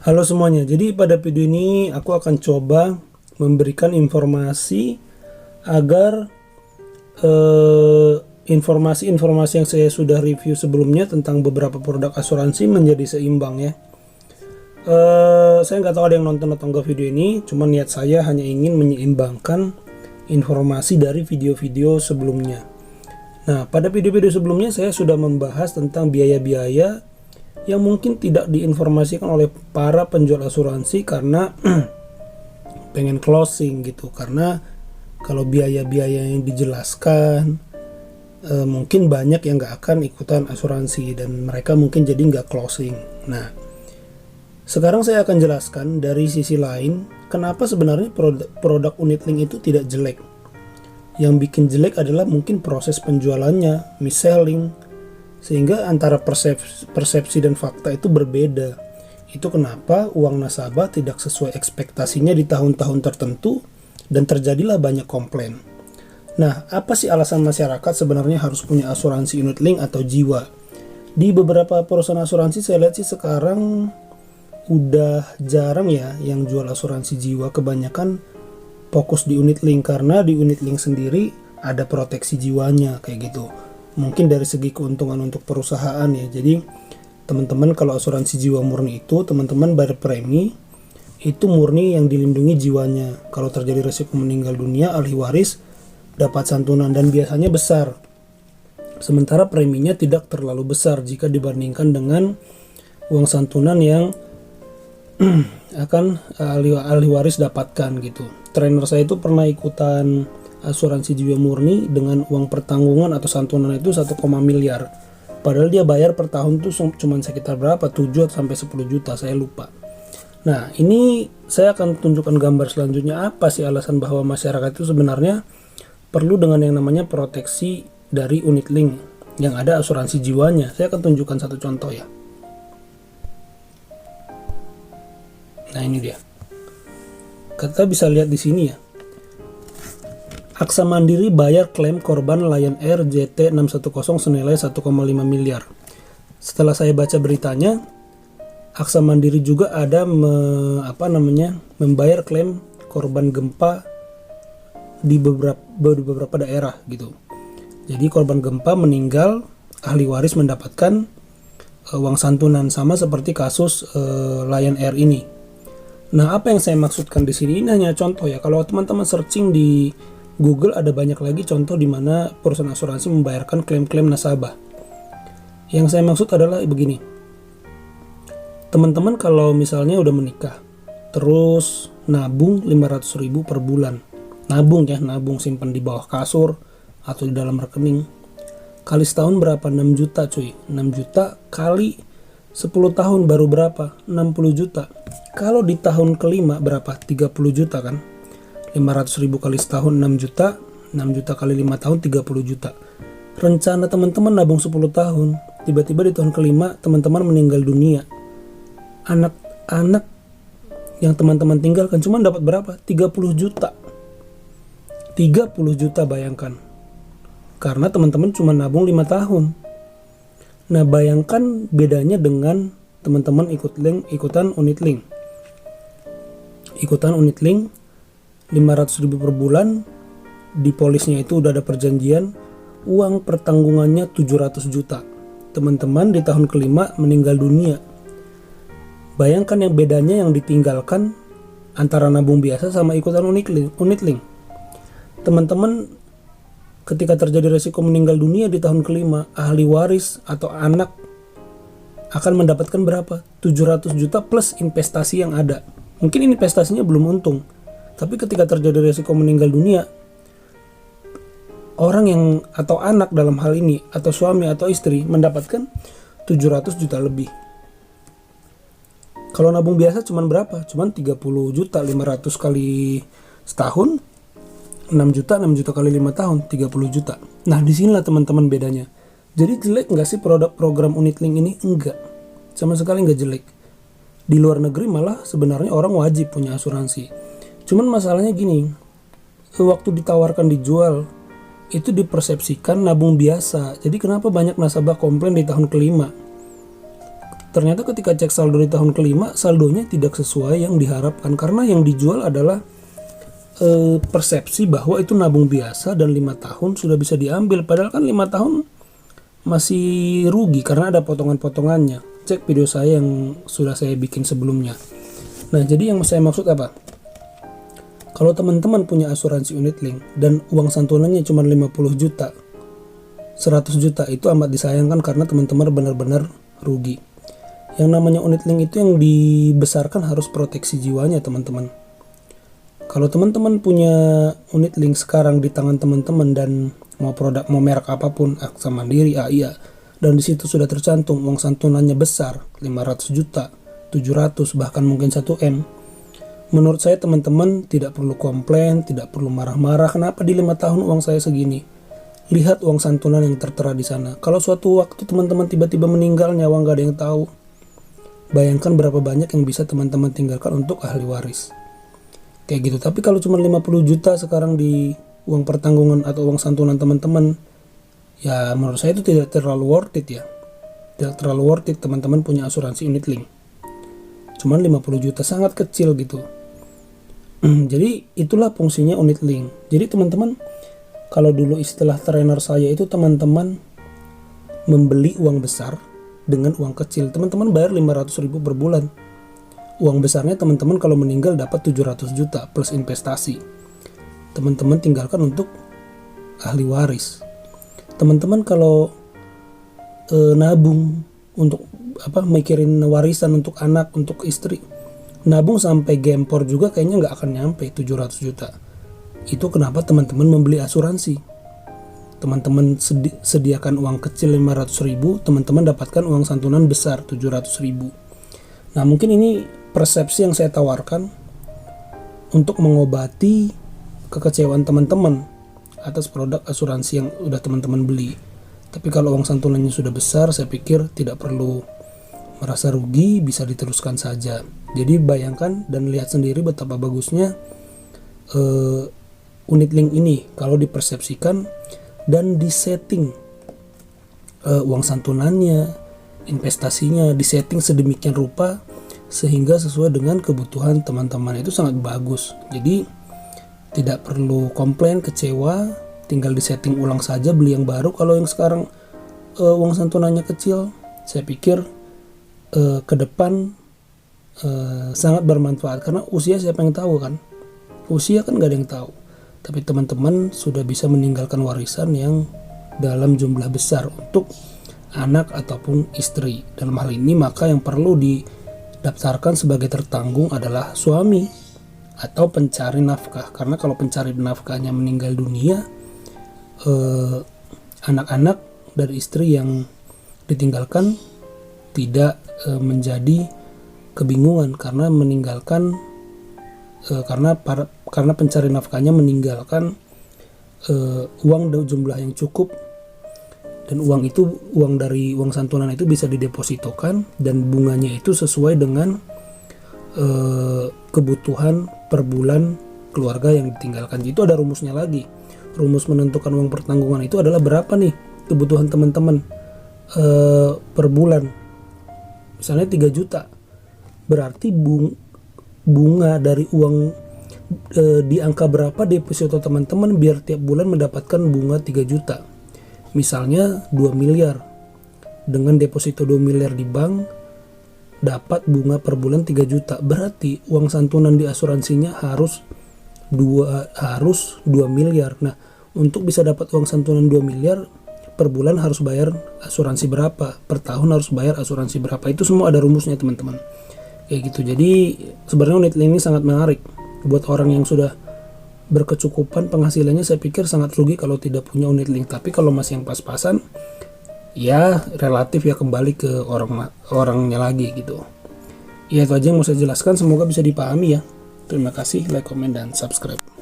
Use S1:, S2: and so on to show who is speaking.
S1: Halo semuanya, jadi pada video ini aku akan coba memberikan informasi agar informasi-informasi yang saya sudah review sebelumnya tentang beberapa produk asuransi menjadi seimbang ya. Saya nggak tahu ada yang nonton atau enggak video ini, cuma niat saya hanya ingin menyeimbangkan informasi dari video-video sebelumnya. Nah, pada video-video sebelumnya saya sudah membahas tentang biaya-biaya yang mungkin tidak diinformasikan oleh para penjual asuransi karena pengen closing gitu. Karena kalau biaya-biaya yang dijelaskan mungkin banyak yang nggak akan ikutan asuransi dan mereka mungkin jadi nggak closing. Nah, sekarang saya akan jelaskan dari sisi lain kenapa sebenarnya produk unit link itu tidak jelek. Yang bikin jelek adalah mungkin proses penjualannya, mis-selling, sehingga antara persepsi dan fakta itu berbeda. Itu kenapa uang nasabah tidak sesuai ekspektasinya di tahun-tahun tertentu dan terjadilah banyak komplain. Nah, apa sih alasan masyarakat sebenarnya harus punya asuransi unit link atau jiwa? Di beberapa perusahaan asuransi saya lihat sih sekarang udah jarang ya yang jual asuransi jiwa, kebanyakan fokus di unit link karena di unit link sendiri ada proteksi jiwanya kayak gitu. Mungkin dari segi keuntungan untuk perusahaan ya. Jadi teman-teman kalau asuransi jiwa murni itu teman-teman bayar premi itu murni yang dilindungi jiwanya. Kalau terjadi risiko meninggal dunia, ahli waris dapat santunan dan biasanya besar. Sementara preminya tidak terlalu besar jika dibandingkan dengan uang santunan yang akan ahli waris dapatkan gitu. Trainer saya itu pernah ikutan asuransi jiwa murni dengan uang pertanggungan atau santunan itu 1, miliar. Padahal dia bayar per tahun tuh cuma sekitar berapa? 7 sampai 10 juta, saya lupa. Nah, ini saya akan tunjukkan gambar selanjutnya apa sih alasan bahwa masyarakat itu sebenarnya perlu dengan yang namanya proteksi dari unit link yang ada asuransi jiwanya. Saya akan tunjukkan satu contoh ya. Nah, ini dia. Kita bisa lihat di sini ya. Aksa Mandiri bayar klaim korban Lion Air JT610 senilai 1,5 miliar. Setelah saya baca beritanya, Aksa Mandiri juga ada membayar klaim korban gempa di beberapa daerah gitu. Jadi korban gempa meninggal, ahli waris mendapatkan uang santunan sama seperti kasus Lion Air ini. Nah, apa yang saya maksudkan di sini ini hanya contoh ya. Kalau teman-teman searching di Google ada banyak lagi contoh di mana perusahaan asuransi membayarkan klaim-klaim nasabah. Yang saya maksud adalah begini. Teman-teman kalau misalnya udah menikah, terus nabung 500.000 per bulan. Nabung ya, nabung simpan di bawah kasur atau di dalam rekening. Kali setahun berapa? 6 juta cuy. 6 juta kali 10 tahun baru berapa? 60 juta. Kalau di tahun kelima berapa? 30 juta kan? 500.000 kali setahun 6 juta. 6 juta kali 5 tahun 30 juta. Rencana teman-teman nabung 10 tahun. Tiba-tiba di tahun kelima teman-teman meninggal dunia. Anak-anak yang teman-teman tinggalkan cuma dapat berapa? 30 juta. 30 juta bayangkan. Karena teman-teman cuma nabung 5 tahun. Nah, bayangkan bedanya dengan teman-teman ikutan unit link. Ikutan unit link 500.000 per bulan, di polisnya itu udah ada perjanjian, uang pertanggungannya 700 juta. Teman-teman di tahun kelima meninggal dunia. Bayangkan yang bedanya yang ditinggalkan antara nabung biasa sama ikutan unit link. Teman-teman ketika terjadi resiko meninggal dunia di tahun kelima, ahli waris atau anak akan mendapatkan berapa? 700 juta plus investasi yang ada. Mungkin investasinya belum untung, tapi ketika terjadi resiko meninggal dunia, orang yang atau anak dalam hal ini atau suami atau istri mendapatkan 700 juta lebih. Kalau nabung biasa cuman berapa? Cuman 30 juta, 500 kali setahun 6 juta kali 5 tahun 30 juta. Nah, disinilah teman-teman bedanya. Jadi jelek nggak sih program unit link ini? Enggak, sama sekali nggak jelek. Di luar negeri malah sebenarnya orang wajib punya asuransi. Cuman masalahnya gini, waktu ditawarkan dijual itu dipersepsikan nabung biasa. Jadi kenapa banyak nasabah komplain di tahun kelima? Ternyata ketika cek saldo di tahun kelima, saldonya tidak sesuai yang diharapkan karena yang dijual adalah persepsi bahwa itu nabung biasa dan 5 tahun sudah bisa diambil, padahal kan 5 tahun masih rugi karena ada potongan-potongannya. Cek video saya yang sudah saya bikin sebelumnya. Nah, jadi yang saya maksud apa? Kalau teman-teman punya asuransi unit link dan uang santunannya cuma 50 juta, 100 juta, itu amat disayangkan karena teman-teman benar-benar rugi. Yang namanya unit link itu yang dibesarkan harus proteksi jiwanya, teman-teman. Kalau teman-teman punya unit link sekarang di tangan teman-teman dan mau produk, mau merek apapun, Aksa Mandiri, AIA, dan di situ sudah tercantum uang santunannya besar, 500 juta, 700, bahkan mungkin 1M. Menurut saya teman-teman tidak perlu komplain, tidak perlu marah-marah, kenapa di 5 tahun uang saya segini. Lihat uang santunan yang tertera di sana. Kalau suatu waktu teman-teman tiba-tiba meninggal, nyawa nggak ada yang tahu. Bayangkan berapa banyak yang bisa teman-teman tinggalkan untuk ahli waris. Kayak gitu. Tapi kalau cuma 50 juta sekarang di uang pertanggungan atau uang santunan teman-teman, ya menurut saya itu tidak terlalu worth it ya. Tidak terlalu worth it teman-teman punya asuransi unit link. Cuman 50 juta, sangat kecil gitu. Jadi itulah fungsinya unit link. Jadi teman-teman, kalau dulu istilah trainer saya itu teman-teman membeli uang besar dengan uang kecil. Teman-teman bayar 500.000 per bulan. Uang besarnya teman-teman kalau meninggal dapat 700 juta plus investasi. Teman-teman tinggalkan untuk ahli waris. Teman-teman kalau nabung untuk mikirin warisan untuk anak, untuk istri, nabung sampai gempor juga kayaknya nggak akan nyampe 700 juta. Itu kenapa teman-teman membeli asuransi. Teman-teman sediakan uang kecil 500.000, teman-teman dapatkan uang santunan besar 700.000. Nah, mungkin ini persepsi yang saya tawarkan untuk mengobati kekecewaan teman-teman atas produk asuransi yang udah teman-teman beli. Tapi kalau uang santunannya sudah besar, saya pikir tidak perlu merasa rugi, bisa diteruskan saja. Jadi bayangkan dan lihat sendiri betapa bagusnya unit link ini kalau dipersepsikan dan disetting uang santunannya, investasinya disetting sedemikian rupa sehingga sesuai dengan kebutuhan teman-teman. Itu sangat bagus. Jadi tidak perlu komplain, kecewa, tinggal disetting ulang saja, beli yang baru. Kalau yang sekarang uang santunannya kecil, saya pikir ke depan sangat bermanfaat karena usia siapa yang tahu kan? Usia kan gak ada yang tahu. Tapi teman-teman sudah bisa meninggalkan warisan yang dalam jumlah besar untuk anak ataupun istri. Dalam hal ini maka yang perlu didaftarkan sebagai tertanggung adalah suami atau pencari nafkah. Karena kalau pencari nafkahnya meninggal dunia, anak-anak dari istri yang ditinggalkan tidak menjadi kebingungan karena meninggalkan karena pencari nafkahnya meninggalkan uang dan jumlah yang cukup, dan uang dari uang santunan itu bisa didepositokan dan bunganya itu sesuai dengan kebutuhan per bulan keluarga yang ditinggalkan. Itu ada rumusnya lagi. Rumus menentukan uang pertanggungan itu adalah berapa nih kebutuhan teman-teman per bulan. Misalnya 3 juta. Berarti bunga dari uang di angka berapa deposito teman-teman biar tiap bulan mendapatkan bunga 3 juta. Misalnya 2 miliar. Dengan deposito 2 miliar di bank dapat bunga per bulan 3 juta. Berarti uang santunan di asuransinya harus 2 miliar. Nah, untuk bisa dapat uang santunan 2 miliar per bulan harus bayar asuransi berapa, per tahun harus bayar asuransi berapa. Itu semua ada rumusnya teman-teman. Kayak gitu. Jadi sebenarnya unit link ini sangat menarik buat orang yang sudah berkecukupan penghasilannya. Saya pikir sangat rugi kalau tidak punya unit link. Tapi kalau masih yang pas-pasan, ya relatif ya, kembali ke orangnya lagi gitu. Ya itu aja yang mau saya jelaskan, semoga bisa dipahami ya. Terima kasih, like, comment, dan subscribe.